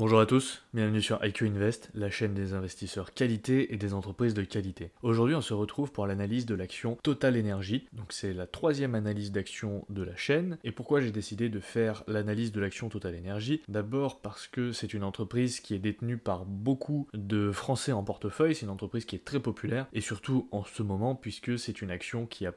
Bonjour à tous, bienvenue sur IQ Invest, la chaîne des investisseurs qualité et des entreprises de qualité. Aujourd'hui, on se retrouve pour l'analyse de l'action Total Energy. Donc c'est la troisième analyse d'action de la chaîne. Et pourquoi j'ai décidé de faire l'analyse de l'action Total Energy? D'abord parce que c'est une entreprise qui est détenue par beaucoup de Français en portefeuille, c'est une entreprise qui est très populaire et surtout en ce moment puisque c'est une action qui a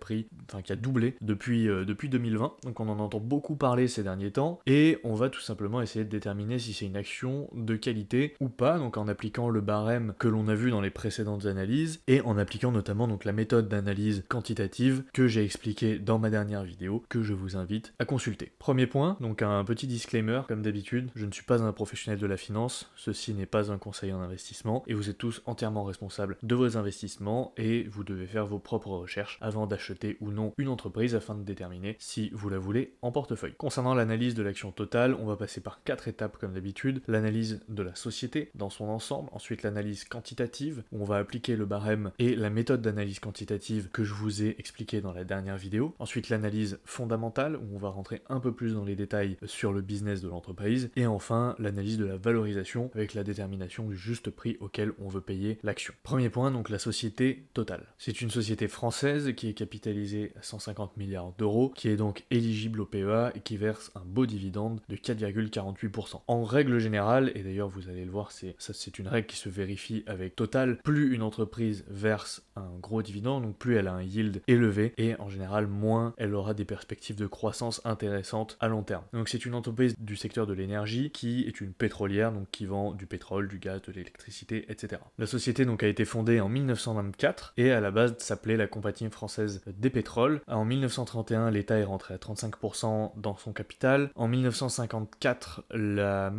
doublé depuis 2020. Donc on en entend beaucoup parler ces derniers temps et on va tout simplement essayer de déterminer si c'est une action de qualité ou pas, donc en appliquant le barème que l'on a vu dans les précédentes analyses et en appliquant notamment donc la méthode d'analyse quantitative que j'ai expliqué dans ma dernière vidéo que je vous invite à consulter. Premier point, donc un petit disclaimer comme d'habitude, je ne suis pas un professionnel de la finance, ceci n'est pas un conseil en investissement et vous êtes tous entièrement responsables de vos investissements et vous devez faire vos propres recherches avant d'acheter ou non une entreprise afin de déterminer si vous la voulez en portefeuille. Concernant l'analyse de l'action totale, on va passer par 4 étapes comme d'habitude. L'analyse de la société dans son ensemble, ensuite l'analyse quantitative, où on va appliquer le barème et la méthode d'analyse quantitative que je vous ai expliqué dans la dernière vidéo, ensuite l'analyse fondamentale, où on va rentrer un peu plus dans les détails sur le business de l'entreprise, et enfin l'analyse de la valorisation avec la détermination du juste prix auquel on veut payer l'action. Premier point, donc la société Total. C'est une société française qui est capitalisée à 150 milliards d'euros, qui est donc éligible au PEA et qui verse un beau dividende de 4,48%. En règle générale, et d'ailleurs vous allez le voir, c'est une règle qui se vérifie avec Total, plus une entreprise verse un gros dividende, donc plus elle a un yield élevé, et en général moins elle aura des perspectives de croissance intéressantes à long terme. Donc c'est une entreprise du secteur de l'énergie qui est une pétrolière, donc qui vend du pétrole, du gaz, de l'électricité, etc. La société donc a été fondée en 1924 et à la base s'appelait la Compagnie Française des Pétroles. En 1931, l'État est rentré à 35% dans son capital. En 1954, la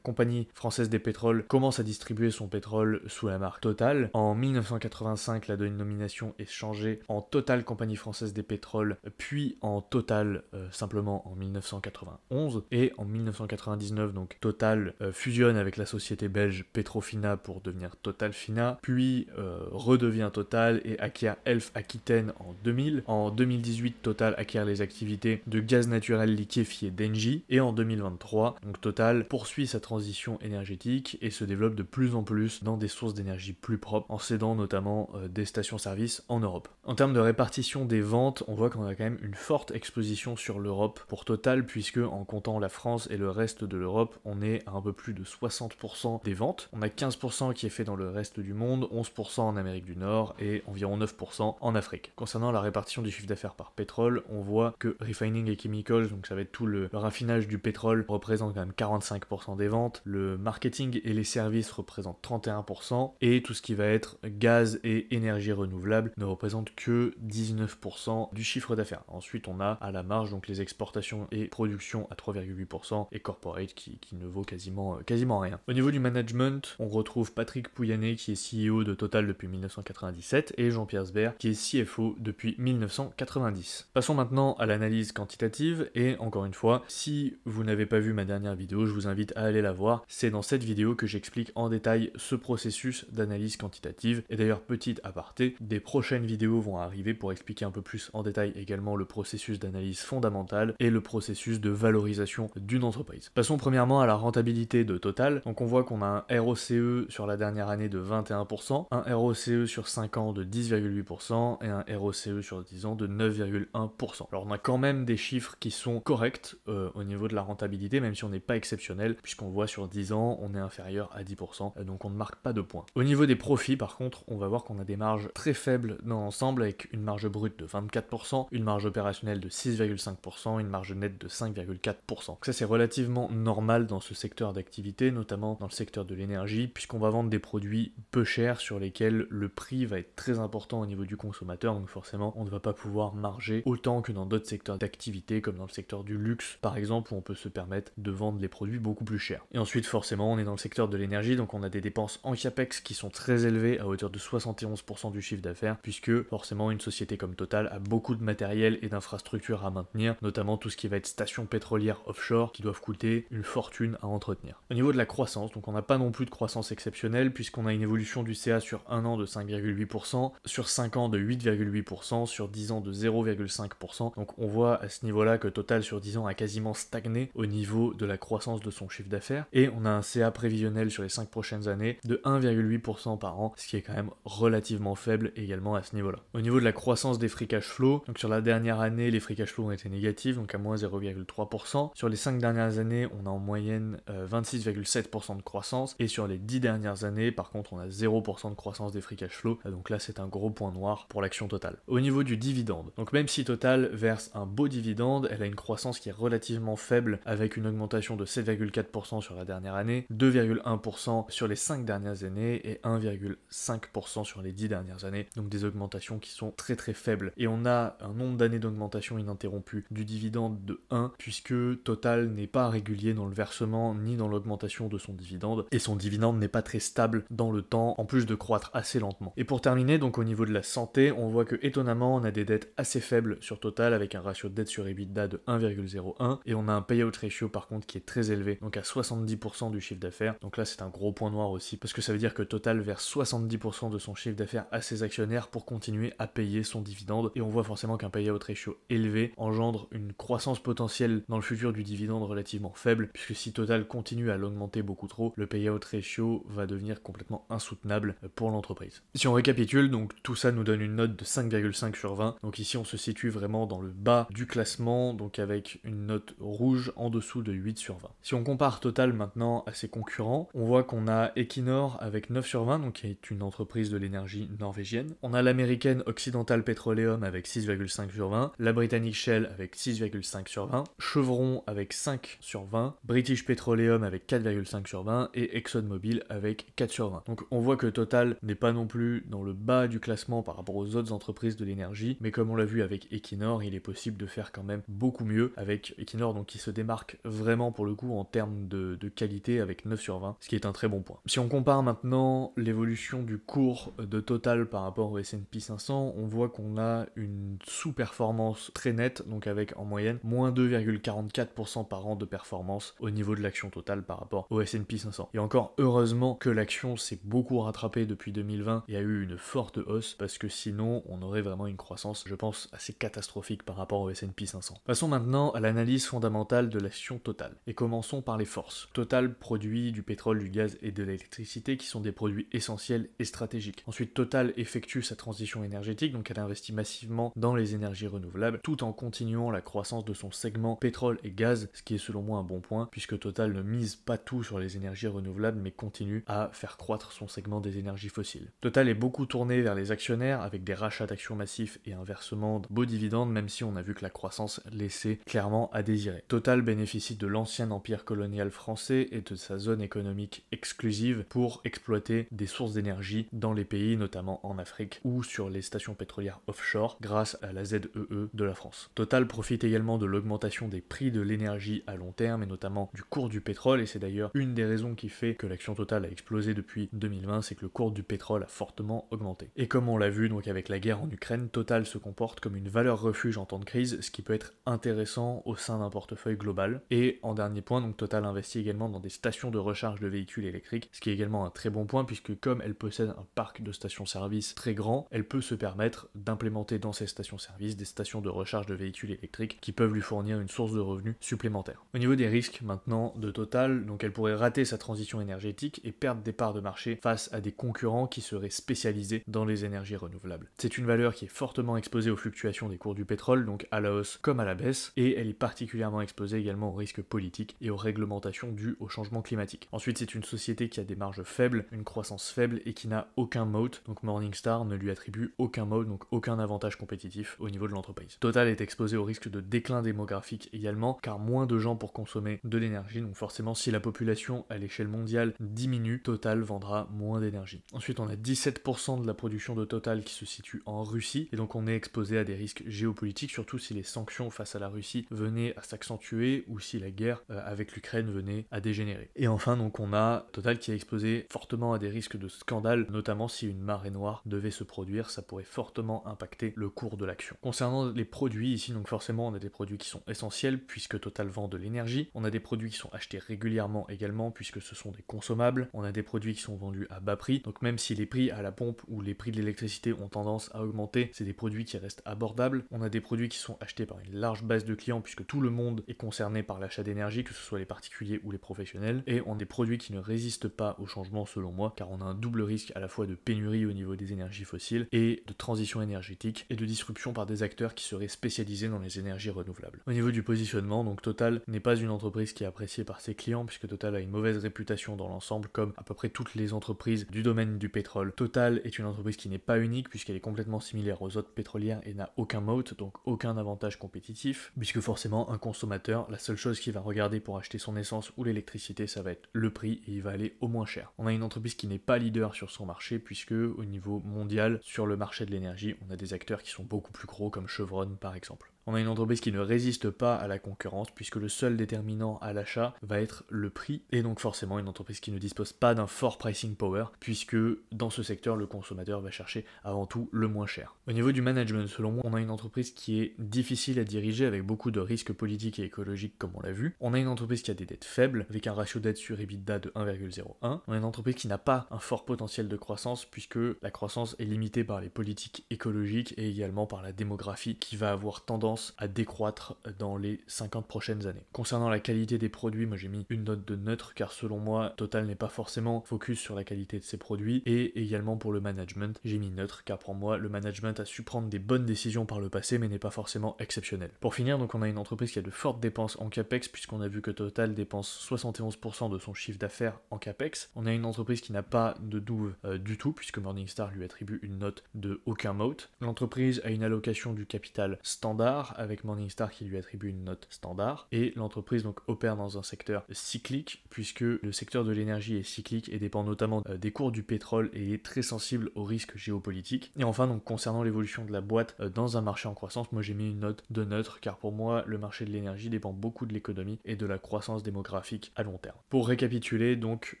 Compagnie Française des Pétroles commence à distribuer son pétrole sous la marque Total. En 1985, la dénomination est changée en Total Compagnie Française des Pétroles, puis en Total simplement en 1991. Et en 1999, donc Total fusionne avec la société belge Petrofina pour devenir Total Fina, puis redevient Total et acquiert Elf Aquitaine en 2000. En 2018, Total acquiert les activités de gaz naturel liquéfié d'Engie. Et en 2023, donc Total poursuit sa transition énergétique et se développe de plus en plus dans des sources d'énergie plus propres, en cédant notamment des stations-service en Europe. En termes de répartition des ventes, on voit qu'on a quand même une forte exposition sur l'Europe pour Total, puisque en comptant la France et le reste de l'Europe, on est à un peu plus de 60% des ventes. On a 15% qui est fait dans le reste du monde, 11% en Amérique du Nord et environ 9% en Afrique. Concernant la répartition du chiffre d'affaires par pétrole, on voit que Refining et Chemicals, donc ça va être tout le raffinage du pétrole, représente quand même 45% des ventes, le marketing et les services représentent 31%, et tout ce qui va être gaz et énergie renouvelable ne représente que 19% du chiffre d'affaires. Ensuite, on a à la marge donc les exportations et production à 3,8% et corporate qui ne vaut quasiment rien. Au niveau du management, on retrouve Patrick Pouyanné qui est CEO de Total depuis 1997 et Jean-Pierre Sber qui est CFO depuis 1990. Passons maintenant à l'analyse quantitative et encore une fois, si vous n'avez pas vu ma dernière vidéo, je vous invite à aller la voir. C'est dans cette vidéo que j'explique en détail ce processus d'analyse quantitative. Et d'ailleurs, petite aparté, des prochaines vidéos vont arriver pour expliquer un peu plus en détail également le processus d'analyse fondamentale et le processus de valorisation d'une entreprise. Passons premièrement à la rentabilité de Total. Donc on voit qu'on a un ROCE sur la dernière année de 21%, un ROCE sur 5 ans de 10,8% et un ROCE sur 10 ans de 9,1%. Alors on a quand même des chiffres qui sont corrects au niveau de la rentabilité, même si on n'est pas exceptionnel, puisqu'on voit sur 10 ans, on est inférieur à 10%, donc on ne marque pas de points. Au niveau des profits, par contre, on va voir qu'on a des marges très faibles dans l'ensemble, avec une marge brute de 24%, une marge opérationnelle de 6,5%, une marge nette de 5,4%. Donc ça c'est relativement normal dans ce secteur d'activité, notamment dans le secteur de l'énergie, puisqu'on va vendre des produits peu chers sur lesquels le prix va être très important au niveau du consommateur, donc forcément on ne va pas pouvoir marger autant que dans d'autres secteurs d'activité, comme dans le secteur du luxe par exemple, où on peut se permettre de vendre les produits beaucoup plus chers. Et ensuite forcément on est dans le secteur de l'énergie, donc on a des dépenses en capex qui sont très élevées à hauteur de 71% du chiffre d'affaires, puisque forcément une société comme Total a beaucoup de matériel et d'infrastructures à maintenir, notamment tout ce qui va être stations pétrolières offshore qui doivent coûter une fortune à entretenir. Au niveau de la croissance, donc on n'a pas non plus de croissance exceptionnelle, puisqu'on a une évolution du CA sur 1 an de 5,8%, sur 5 ans de 8,8%, sur 10 ans de 0,5%, donc on voit à ce niveau-là que Total sur 10 ans a quasiment stagné au niveau de la croissance de son chiffre d'affaires, et on a un CA prévisionnel sur les 5 prochaines années de 1,8% par an, ce qui est quand même relativement faible également à ce niveau-là. Au niveau de la croissance des free cash flow, donc sur la dernière année, les free cash flow ont été négatifs, donc à moins 0,3%. Sur les 5 dernières années, on a en moyenne 26,7% de croissance, et sur les 10 dernières années, par contre, on a 0% de croissance des free cash flow, donc là c'est un gros point noir pour l'action Total. Au niveau du dividende, donc même si Total verse un beau dividende, elle a une croissance qui est relativement faible, avec une augmentation de 7,4% sur la dernière année, 2,1% sur les 5 dernières années, et 1,5% sur les 10 dernières années, donc des augmentations qui sont très très faibles. Et on a un nombre d'années d'augmentation ininterrompue du dividende de 1, puisque Total n'est pas régulier dans le versement ni dans l'augmentation de son dividende, et son dividende n'est pas très stable dans le temps, en plus de croître assez lentement. Et pour terminer, donc au niveau de la santé, on voit que étonnamment on a des dettes assez faibles sur Total, avec un ratio de dette sur EBITDA de 1,01, et on a un payout ratio par contre qui est très élevé, donc à 70% du chiffre d'affaires. Donc là c'est un gros point noir aussi, parce que ça veut dire que Total verse 70% de son chiffre d'affaires à ses actionnaires pour continuer à payer son dividende, et on voit forcément qu'un payout ratio élevé engendre une croissance potentielle dans le futur du dividende relativement faible, puisque si Total continue à l'augmenter beaucoup trop, le payout ratio va devenir complètement insoutenable pour l'entreprise. Si on récapitule, donc tout ça nous donne une note de 5,5 sur 20, donc ici on se situe vraiment dans le bas du classement, donc avec une note rouge en dessous de 8 sur 20. Si on compare Total maintenant à ses concurrents, on voit qu'on a Equinor avec 9 sur 20, donc qui est une entreprise de l'énergie norvégienne. On a l'américaine Occidental Petroleum avec 6,5 sur 20, la britannique Shell avec 6,5 sur 20, Chevron avec 5 sur 20, British Petroleum avec 4,5 sur 20 et ExxonMobil avec 4 sur 20. Donc on voit que Total n'est pas non plus dans le bas du classement par rapport aux autres entreprises de l'énergie, mais comme on l'a vu avec Equinor, il est possible de faire quand même beaucoup mieux avec Equinor, donc qui se démarque vraiment pour le coup en termes de qualité avec 9 sur 20, ce qui est un très bon point. Si on compare maintenant l'évolution du cours de Total par rapport au S&P 500, on voit qu'on a une sous-performance très nette, donc avec en moyenne moins 2,44% par an de performance au niveau de l'action Total par rapport au S&P 500. Et encore heureusement que l'action s'est beaucoup rattrapée depuis 2020 et a eu une forte hausse, parce que sinon on aurait vraiment une croissance, je pense, assez catastrophique par rapport au S&P 500. Passons maintenant à l'analyse fondamentale de l'action Total, et commençons par les forces. Total produit du pétrole, du gaz et de l'électricité qui sont des produits essentiels et stratégiques. Ensuite, Total effectue sa transition énergétique, donc elle investit massivement dans les énergies renouvelables, tout en continuant la croissance de son segment pétrole et gaz, ce qui est selon moi un bon point, puisque Total ne mise pas tout sur les énergies renouvelables, mais continue à faire croître son segment des énergies fossiles. Total est beaucoup tourné vers les actionnaires, avec des rachats d'actions massifs et un versement de beaux dividendes, même si on a vu que la croissance laissait clairement à désirer. Total bénéficie de l'ancien empire colonial français et de sa zone économique exclusive pour exploiter des sources d'énergie dans les pays, notamment en Afrique, ou sur les stations pétrolières offshore, grâce à la ZEE de la France. Total profite également de l'augmentation des prix de l'énergie à long terme, et notamment du cours du pétrole, et c'est d'ailleurs une des raisons qui fait que l'action Total a explosé depuis 2020, c'est que le cours du pétrole a fortement augmenté. Et comme on l'a vu donc avec la guerre en Ukraine, Total se comporte comme une valeur refuge en temps de crise, ce qui peut être intéressant au sein d'un portefeuille global. Et en dernier point, donc Total investit également dans des stations de recharge de véhicules électriques, ce qui est également un très bon point, puisque comme elle possède un parc de stations-service très grand, elle peut se permettre d'implémenter dans ses stations-service des stations de recharge de véhicules électriques qui peuvent lui fournir une source de revenus supplémentaire. Au niveau des risques maintenant de Total, donc elle pourrait rater sa transition énergétique et perdre des parts de marché face à des concurrents qui seraient spécialisés dans les énergies renouvelables. C'est une valeur qui est fortement exposée aux fluctuations des cours du pétrole, donc à la hausse comme à la baisse, et elle est particulièrement exposée également aux risques politiques et aux réglementations dues au changement climatique. Ensuite, c'est une société qui a des marges faibles, une croissance faible et qui n'a aucun moat, donc Morningstar ne lui attribue aucun moat, donc aucun avantage compétitif au niveau de l'entreprise. Total est exposé au risque de déclin démographique également, car moins de gens pour consommer de l'énergie, donc forcément si la population à l'échelle mondiale diminue, Total vendra moins d'énergie. Ensuite, on a 17% de la production de Total qui se situe en Russie, et donc on est exposé à des risques géopolitiques, surtout si les sanctions face à la Russie venaient à s'accentuer ou si la guerre avec l'Ukraine venait à dégénérer. Et enfin, donc on a Total qui est exposé fortement à des risques de scandale, notamment si une marée noire devait se produire, ça pourrait fortement impacter le cours de l'action. Concernant les produits ici, donc forcément on a des produits qui sont essentiels puisque Total vend de l'énergie, on a des produits qui sont achetés régulièrement également puisque ce sont des consommables, on a des produits qui sont vendus à bas prix, donc même si les prix à la pompe ou les prix de l'électricité ont tendance à augmenter, c'est des produits qui restent abordables, on a des produits qui sont achetés par une large base de clients puisque tout le monde est concerné par l'achat d'énergie, que ce soit les particuliers particuliers ou les professionnels, et on a des produits qui ne résistent pas au changement selon moi, car on a un double risque à la fois de pénurie au niveau des énergies fossiles et de transition énergétique et de disruption par des acteurs qui seraient spécialisés dans les énergies renouvelables. Au niveau du positionnement, donc Total n'est pas une entreprise qui est appréciée par ses clients, puisque Total a une mauvaise réputation dans l'ensemble, comme à peu près toutes les entreprises du domaine du pétrole. Total est une entreprise qui n'est pas unique, puisqu'elle est complètement similaire aux autres pétrolières et n'a aucun moat, donc aucun avantage compétitif, puisque forcément un consommateur, la seule chose qu'il va regarder pour acheter son essence ou l'électricité, ça va être le prix, et il va aller au moins cher. On a une entreprise qui n'est pas leader sur son marché, puisque au niveau mondial, sur le marché de l'énergie, on a des acteurs qui sont beaucoup plus gros, comme Chevron par exemple. On a une entreprise qui ne résiste pas à la concurrence, puisque le seul déterminant à l'achat va être le prix, et donc forcément une entreprise qui ne dispose pas d'un fort pricing power, puisque dans ce secteur, le consommateur va chercher avant tout le moins cher. Au niveau du management, selon moi, on a une entreprise qui est difficile à diriger, avec beaucoup de risques politiques et écologiques, comme on l'a vu. On a une entreprise qui a des dettes faibles, avec un ratio dette sur EBITDA de 1,01. On a une entreprise qui n'a pas un fort potentiel de croissance, puisque la croissance est limitée par les politiques écologiques et également par la démographie, qui va avoir tendance à décroître dans les 50 prochaines années. Concernant la qualité des produits, moi j'ai mis une note de neutre, car selon moi, Total n'est pas forcément focus sur la qualité de ses produits, et également pour le management, j'ai mis neutre, car pour moi, le management a su prendre des bonnes décisions par le passé, mais n'est pas forcément exceptionnel. Pour finir, donc on a une entreprise qui a de fortes dépenses en CAPEX, puisqu'on a vu que Total dépense 71% de son chiffre d'affaires en CAPEX. On a une entreprise qui n'a pas de douve du tout, puisque Morningstar lui attribue une note de aucun moat. L'entreprise a une allocation du capital standard, avec Morningstar qui lui attribue une note standard, et l'entreprise donc opère dans un secteur cyclique, puisque le secteur de l'énergie est cyclique et dépend notamment des cours du pétrole et est très sensible aux risques géopolitiques. Et enfin, donc concernant l'évolution de la boîte dans un marché en croissance, moi j'ai mis une note de neutre, car pour moi le marché de l'énergie dépend beaucoup de l'économie et de la croissance démographique à long terme. Pour récapituler, donc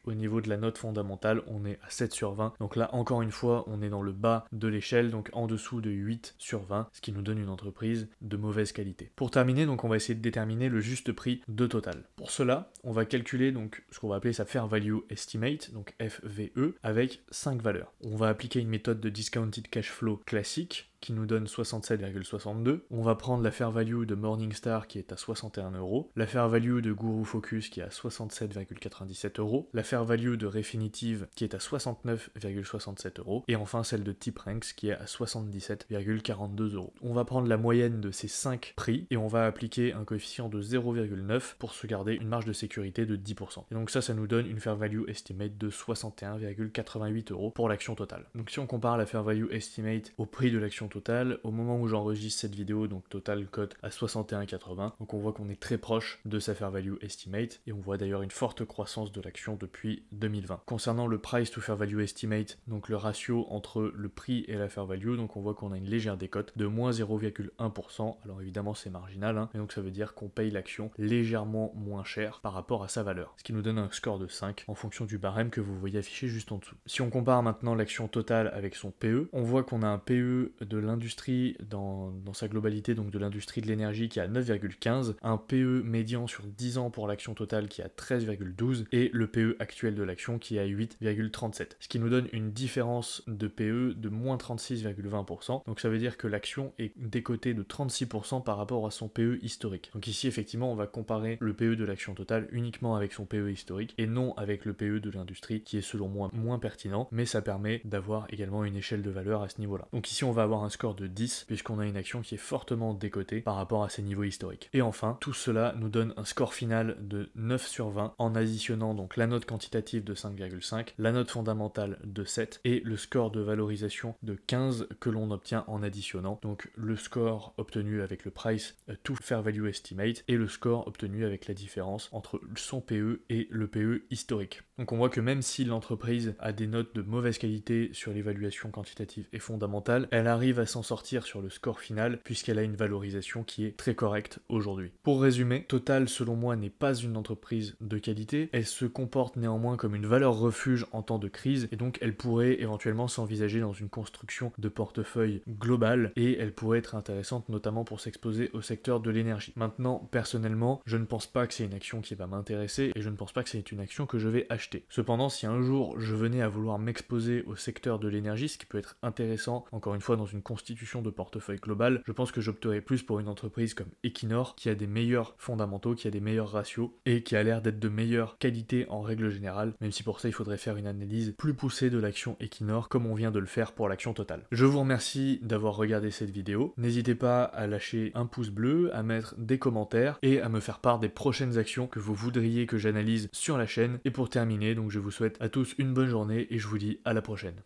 au niveau de la note fondamentale, on est à 7 sur 20, donc là encore une fois on est dans le bas de l'échelle, donc en dessous de 8 sur 20, ce qui nous donne une entreprise de mauvaise qualité. Pour terminer, donc on va essayer de déterminer le juste prix de Total. Pour cela, on va calculer donc ce qu'on va appeler sa Fair Value Estimate, donc FVE, avec 5 valeurs. On va appliquer une méthode de Discounted Cash Flow classique, qui nous donne 67,62. On va prendre la fair value de Morningstar qui est à 61 €, la fair value de Guru Focus qui est à 67,97 €, la fair value de Refinitiv qui est à 69,67 €, et enfin celle de TipRanks qui est à 77,42 €. On va prendre la moyenne de ces 5 prix et on va appliquer un coefficient de 0,9 pour se garder une marge de sécurité de 10%. Et donc ça nous donne une fair value estimate de 61,88 € pour l'action totale. Donc si on compare la fair value estimate au prix de l'action Total, au moment où j'enregistre cette vidéo, donc Total cote à 61,80, donc on voit qu'on est très proche de sa fair value estimate, et on voit d'ailleurs une forte croissance de l'action depuis 2020. Concernant le price to fair value estimate, donc le ratio entre le prix et la fair value, donc on voit qu'on a une légère décote de moins 0,1%, alors évidemment c'est marginal, mais donc ça veut dire qu'on paye l'action légèrement moins cher par rapport à sa valeur, ce qui nous donne un score de 5 en fonction du barème que vous voyez affiché juste en dessous. Si on compare maintenant l'action Total avec son PE, on voit qu'on a un PE de l'industrie dans sa globalité, donc de l'industrie de l'énergie qui est à 9,15, un PE médian sur 10 ans pour l'action Total qui est à 13,12 et le PE actuel de l'action qui est à 8,37. Ce qui nous donne une différence de PE de moins 36,20%. Donc ça veut dire que l'action est décotée de 36% par rapport à son PE historique. Donc ici effectivement on va comparer le PE de l'action Total uniquement avec son PE historique et non avec le PE de l'industrie qui est selon moi moins pertinent, mais ça permet d'avoir également une échelle de valeur à ce niveau-là. Donc ici on va avoir un score de 10 puisqu'on a une action qui est fortement décotée par rapport à ses niveaux historiques. Et enfin, tout cela nous donne un score final de 9 sur 20 en additionnant donc la note quantitative de 5,5, la note fondamentale de 7 et le score de valorisation de 15 que l'on obtient en additionnant donc le score obtenu avec le price to fair value estimate et le score obtenu avec la différence entre son PE et le PE historique. Donc on voit que même si l'entreprise a des notes de mauvaise qualité sur l'évaluation quantitative et fondamentale, elle arrive à s'en sortir sur le score final puisqu'elle a une valorisation qui est très correcte aujourd'hui. Pour résumer, Total selon moi n'est pas une entreprise de qualité, elle se comporte néanmoins comme une valeur refuge en temps de crise et donc elle pourrait éventuellement s'envisager dans une construction de portefeuille global et elle pourrait être intéressante notamment pour s'exposer au secteur de l'énergie. Maintenant, personnellement, je ne pense pas que c'est une action qui va m'intéresser et je ne pense pas que c'est une action que je vais acheter. Cependant, si un jour je venais à vouloir m'exposer au secteur de l'énergie, ce qui peut être intéressant, encore une fois dans une constitution de portefeuille global, je pense que j'opterais plus pour une entreprise comme Equinor qui a des meilleurs fondamentaux, qui a des meilleurs ratios et qui a l'air d'être de meilleure qualité en règle générale, même si pour ça il faudrait faire une analyse plus poussée de l'action Equinor comme on vient de le faire pour l'action Total. Je vous remercie d'avoir regardé cette vidéo, n'hésitez pas à lâcher un pouce bleu, à mettre des commentaires et à me faire part des prochaines actions que vous voudriez que j'analyse sur la chaîne. Et pour terminer, donc je vous souhaite à tous une bonne journée et je vous dis à la prochaine.